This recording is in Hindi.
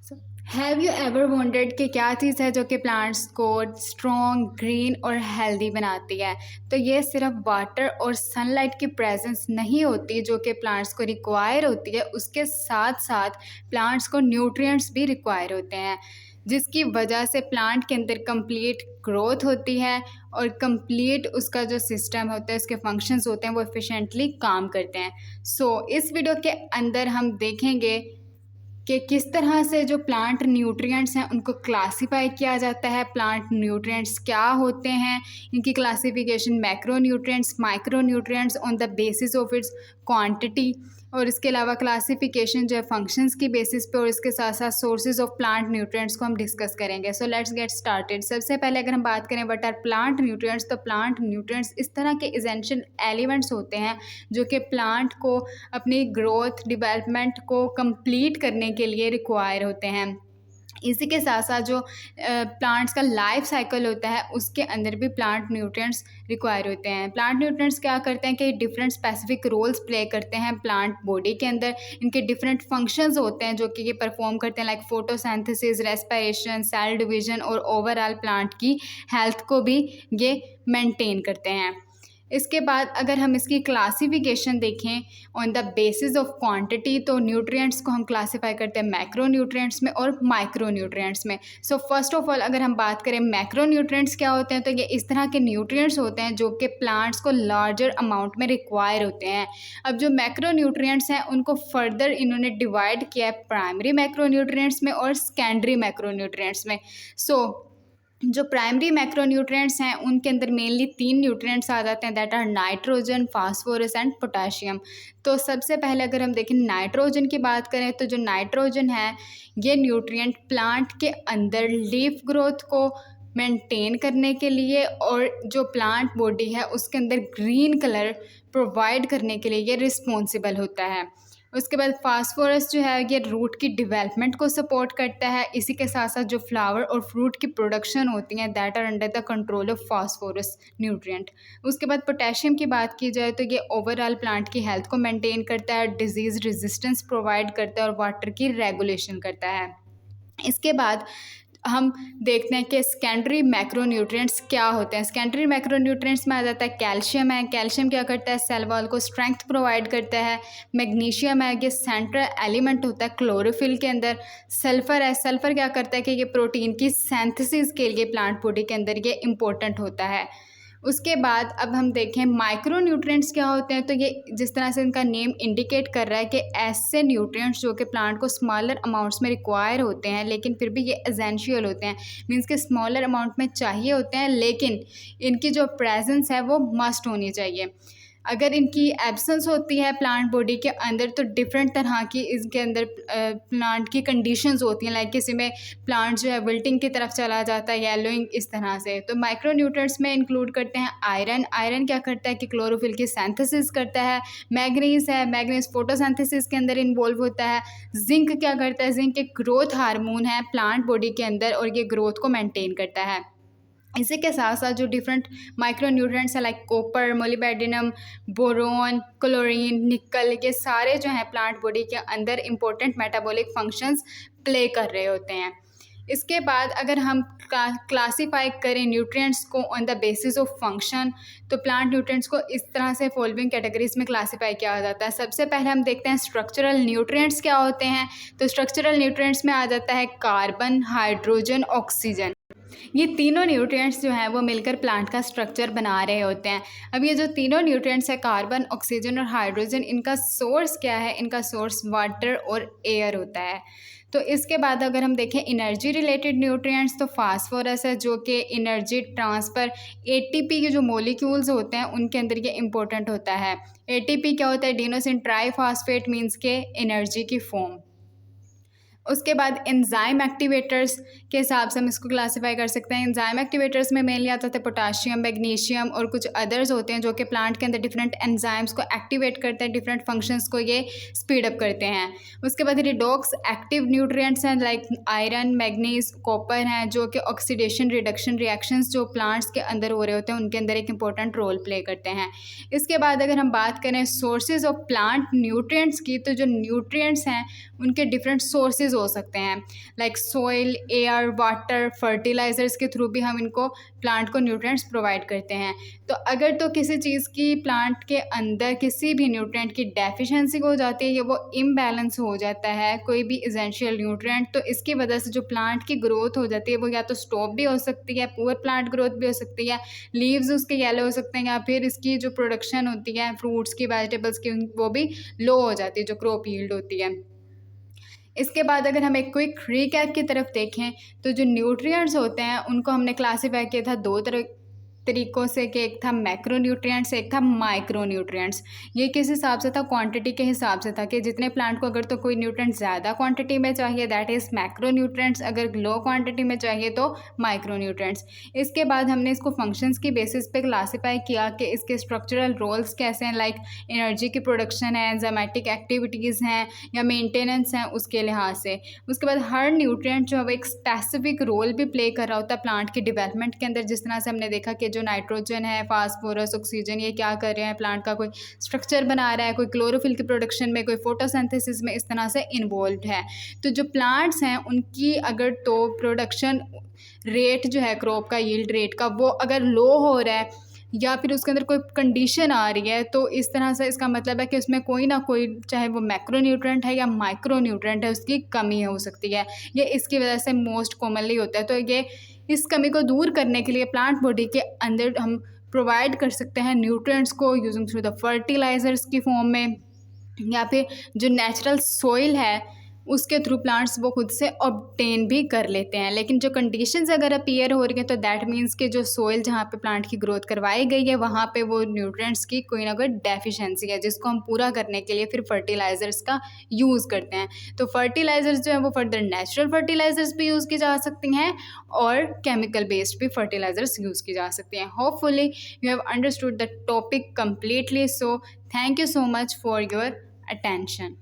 हैव यू एवर वंडर्ड कि क्या चीज़ है जो कि प्लांट्स को स्ट्रॉन्ग ग्रीन और हेल्दी बनाती है। तो ये सिर्फ वाटर और सनलाइट की प्रेजेंस नहीं होती जो कि प्लांट्स को रिक्वायर होती है, उसके साथ साथ प्लांट्स को न्यूट्रिएंट्स भी रिक्वायर होते हैं, जिसकी वजह से प्लांट के अंदर कंप्लीट ग्रोथ होती है और कंप्लीट उसका जो सिस्टम होता है, उसके फंक्शंस होते हैं, वो एफिशिएंटली काम करते हैं। इस वीडियो के अंदर हम देखेंगे कि किस तरह से जो प्लांट न्यूट्रिएंट्स हैं उनको क्लासिफाई किया जाता है। प्लांट न्यूट्रिएंट्स क्या होते हैं, इनकी classification macro nutrients, micro nutrients on the basis of its quantity, और इसके अलावा क्लासिफिकेशन जो है फंक्शंस की बेसिस पे, और इसके साथ साथ सोर्सेज ऑफ प्लांट न्यूट्रिएंट्स को हम डिस्कस करेंगे। So let's get started. सबसे पहले अगर हम बात करें व्हाट आर प्लांट न्यूट्रिएंट्स, तो प्लांट न्यूट्रिएंट्स इस तरह के एसेंशियल एलिमेंट्स होते हैं जो कि प्लांट को अपनी ग्रोथ डेवलपमेंट को कंप्लीट करने के लिए रिक्वायर होते हैं। इसी के साथ साथ जो प्लांट्स का लाइफ साइकिल होता है उसके अंदर भी प्लांट न्यूट्रिएंट्स रिक्वायर होते हैं। प्लांट न्यूट्रिएंट्स क्या करते हैं कि डिफरेंट स्पेसिफिक रोल्स प्ले करते हैं प्लांट बॉडी के अंदर। इनके डिफरेंट फंक्शंस होते हैं जो कि ये परफॉर्म करते हैं, like photosynthesis, respiration, cell division, और ओवरऑल प्लांट की हेल्थ को भी ये मेंटेन करते हैं। इसके बाद अगर हम इसकी क्लासिफिकेशन देखें on the basis of quantity, तो न्यूट्रिएंट्स को हम क्लासिफाई करते हैं मैक्रो न्यूट्रिएंट्स में और माइक्रो न्यूट्रिएंट्स में। फर्स्ट ऑफ ऑल अगर हम बात करें मैक्रो न्यूट्रिएंट्स क्या होते हैं, तो ये इस तरह के न्यूट्रिएंट्स होते हैं जो कि प्लांट्स को लार्जर अमाउंट में रिक्वायर होते हैं। अब जो मैक्रो न्यूट्रिएंट्स हैं उनको फर्दर इन्होंने डिवाइड किया है प्राइमरी मैक्रो न्यूट्रिएंट्स में और सेकेंडरी मैक्रो न्यूट्रिएंट्स में। जो प्राइमरी मैक्रोन्यूट्रिएंट्स हैं उनके अंदर मेनली 3 न्यूट्रिएंट्स आ जाते हैं, that are nitrogen, phosphorus and potassium. तो सबसे पहले अगर हम देखें नाइट्रोजन की बात करें, तो जो नाइट्रोजन है ये न्यूट्रिएंट प्लांट के अंदर लीफ ग्रोथ को मेंटेन करने के लिए और जो प्लांट बॉडी है उसके अंदर ग्रीन कलर प्रोवाइड करने के लिए ये रिस्पॉन्सिबल होता है। उसके बाद फास्फोरस जो है ये रूट की डेवलपमेंट को सपोर्ट करता है। इसी के साथ साथ जो फ्लावर और फ्रूट की प्रोडक्शन होती हैं that are under the control of phosphorus nutrient. उसके बाद पोटेशियम की बात की जाए तो ये ओवरऑल प्लांट की हेल्थ को मेंटेन करता है, डिजीज़ रेजिस्टेंस प्रोवाइड करता है और वाटर की रेगुलेशन करता है। इसके बाद हम देखते हैं कि सेकेंडरी मैक्रोन्यूट्रिएंट्स क्या होते हैं। सेकेंडरी मैक्रोन्यूट्रिएंट्स में आ जाता है कैल्शियम है। कैल्शियम क्या करता है, सेल वॉल को स्ट्रेंथ प्रोवाइड करता है। मैग्नीशियम है, ये सेंट्रल एलिमेंट होता है क्लोरोफिल के अंदर। सल्फर है, सल्फर क्या करता है कि ये प्रोटीन की सिंथेसिस के लिए प्लांट बॉडी के अंदर ये इम्पोर्टेंट होता है। उसके बाद अब हम देखें माइक्रो न्यूट्रिएंट्स क्या होते हैं, तो ये जिस तरह से इनका नेम इंडिकेट कर रहा है कि ऐसे न्यूट्रिएंट्स जो कि प्लांट को स्मॉलर अमाउंट्स में रिक्वायर होते हैं लेकिन फिर भी ये एसेंशियल होते हैं, मींस के स्मॉलर अमाउंट में चाहिए होते हैं लेकिन इनकी जो प्रेजेंस है वो मस्ट होनी चाहिए। अगर इनकी एब्सेंस होती है प्लांट बॉडी के अंदर तो डिफरेंट तरह की इसके अंदर प्लांट की कंडीशंस होती हैं, लाइक किसी में प्लांट जो है विल्टिंग की तरफ चला जाता है, येलोइंग, इस तरह से। तो माइक्रो न्यूट्रिएंट्स में इंक्लूड करते हैं आयरन। आयरन क्या करता है कि क्लोरोफिल की सिंथेसिस करता है। मैग्नीज है, मैग्नीज फोटोसिंथेसिस के अंदर इन्वॉल्व होता है। जिंक क्या करता है, जिंक एक ग्रोथ हार्मोन है प्लांट बॉडी के अंदर और ये ग्रोथ को मेंटेन करता है। इसी के साथ साथ जो डिफरेंट माइक्रो न्यूट्रिएंट्स हैं like copper, molybdenum, boron, chlorine, निकल, ये सारे जो हैं प्लांट बॉडी के अंदर इम्पोर्टेंट मेटाबॉलिक फंक्शंस प्ले कर रहे होते हैं। इसके बाद अगर हम क्लासीफाई करें न्यूट्रिएंट्स को on the basis of function, तो प्लांट न्यूट्रिएंट्स को इस तरह से फॉलोइंग कैटेगरीज में क्लासीफाई किया जाता है। सबसे पहले हम देखते हैं स्ट्रक्चरल न्यूट्रिएंट्स क्या होते हैं। तो स्ट्रक्चरल न्यूट्रिएंट्स में आ जाता है कार्बन, हाइड्रोजन, ऑक्सीजन। ये तीनों न्यूट्रिएंट्स जो हैं वो मिलकर प्लांट का स्ट्रक्चर बना रहे होते हैं। अब ये जो तीनों न्यूट्रिएंट्स है कार्बन, ऑक्सीजन और हाइड्रोजन, इनका सोर्स क्या है, इनका सोर्स वाटर और एयर होता है। तो इसके बाद अगर हम देखें एनर्जी रिलेटेड न्यूट्रिएंट्स, तो फास्फोरस है जो कि एनर्जी ट्रांसफ़र, एटीपी के जो मॉलिक्यूल्स होते हैं उनके अंदर ये इंपॉर्टेंट होता है। एटीपी क्या होता है, एडिनोसिन ट्राईफॉस्फेट, मीन्स के एनर्जी की फॉर्म। उसके बाद एंजाइम एक्टिवेटर्स के हिसाब से हम इसको क्लासीफाई कर सकते हैं। एंजाइम एक्टिवेटर्स में मेनली आता है पोटाशियम, मैग्नीशियम और कुछ अदर्स होते हैं जो कि प्लांट के अंदर डिफरेंट एंजाइम्स को एक्टिवेट करते हैं, डिफरेंट फंक्शंस को ये स्पीड अप करते हैं। उसके बाद रिडॉक्स एक्टिव न्यूट्रिएंट्स हैं लाइक आयरन, मैग्नीज, कॉपर हैं जो कि ऑक्सीडेशन रिडक्शन रिएक्शंस जो प्लांट्स के अंदर हो रहे होते हैं उनके अंदर एक इंपॉर्टेंट रोल प्ले करते हैं। इसके बाद अगर हम बात करें सोर्सेज ऑफ प्लांट न्यूट्रिएंट्स की, तो जो न्यूट्रिएंट्स हैं उनके डिफरेंट सोर्सेज हो सकते हैं, like soil, air, water, fertilizers के थ्रू भी हम इनको प्लांट को न्यूट्रिएंट्स प्रोवाइड करते हैं। तो अगर तो किसी चीज़ की प्लांट के अंदर किसी भी न्यूट्रिएंट की डेफिशिएंसी हो जाती है या वो इम्बैलेंस हो जाता है कोई भी एसेंशियल न्यूट्रिएंट, तो इसकी वजह से जो प्लांट की ग्रोथ हो जाती है वो या तो स्टॉप भी हो सकती है, पुअर प्लांट ग्रोथ भी हो सकती है, लीव्स उसके येलो हो सकते हैं, या फिर इसकी जो प्रोडक्शन होती है फ्रूट्स की, वेजिटेबल्स की, वो भी लो हो जाती है, जो क्रॉप यील्ड होती है। इसके बाद अगर हम एक क्विक रीकैप की तरफ देखें तो जो न्यूट्रिएंट्स होते हैं उनको हमने क्लासीफाई किया था दो तरीक़ों से, कि एक था मैक्रो न्यूट्रिएंट्स, एक था माइक्रो न्यूट्रिएंट्स। ये किस हिसाब से था, क्वांटिटी के हिसाब से था, कि जितने प्लांट को अगर तो कोई न्यूट्रिएंट ज़्यादा क्वांटिटी में चाहिए दैट इज़ मैक्रो न्यूट्रिएंट्स, अगर लो क्वांटिटी में चाहिए तो माइक्रो न्यूट्रिएंट्स। इसके बाद हमने इसको फंक्शंस की बेसिस पे क्लासीफाई किया कि इसके स्ट्रक्चरल रोल्स कैसे हैं, लाइक एनर्जी की प्रोडक्शन है, एंजाइमेटिक एक्टिविटीज़ हैं या मेंटेनेंस हैं उसके लिहाज से। उसके बाद हर न्यूट्रिएंट जो है वो एक स्पेसिफिक रोल भी प्ले कर रहा होता है प्लांट के डेवलपमेंट के अंदर। जिस तरह से हमने देखा कि जो नाइट्रोजन है, फास्फोरस, ऑक्सीजन, ये क्या कर रहे हैं, प्लांट का कोई स्ट्रक्चर बना रहा है, कोई क्लोरोफिल की प्रोडक्शन में, कोई फोटोसिंथेसिस में, इस तरह से इन्वॉल्व है। तो जो प्लांट्स हैं उनकी अगर तो प्रोडक्शन रेट जो है क्रॉप का, यील्ड रेट का, वो अगर लो हो रहा है या फिर उसके अंदर कोई कंडीशन आ रही है, तो इस तरह से इसका मतलब है कि उसमें कोई ना कोई, चाहे वो मैक्रो न्यूट्रिएंट है या माइक्रो न्यूट्रिएंट है, उसकी कमी हो सकती है। ये इसकी वजह से मोस्ट कॉमनली होता है। तो ये इस कमी को दूर करने के लिए प्लांट बॉडी के अंदर हम प्रोवाइड कर सकते हैं न्यूट्रिएंट्स को यूजिंग थ्रू द फर्टिलाइजर्स की फॉर्म में, या फिर जो नेचुरल सॉइल है उसके थ्रू प्लांट्स वो खुद से ऑब्टेन भी कर लेते हैं। लेकिन जो कंडीशंस अगर अपीयर हो रही हैं तो दैट मीन्स कि जो सॉइल जहाँ पे प्लांट की ग्रोथ करवाई गई है वहाँ पे वो न्यूट्रिएंट्स की कोई ना कोई डेफिशिएंसी है, जिसको हम पूरा करने के लिए फिर फर्टिलाइज़र्स का यूज़ करते हैं। तो फर्टिलाइज़र्स जो है वो फर्दर नेचुरल फर्टिलाइज़र्स भी यूज़ की जा सकती हैं और केमिकल बेस्ड भी फर्टिलाइज़र्स यूज़ की जा सकती हैं। Hopefully you have understood the topic completely, so thank you so much for your attention.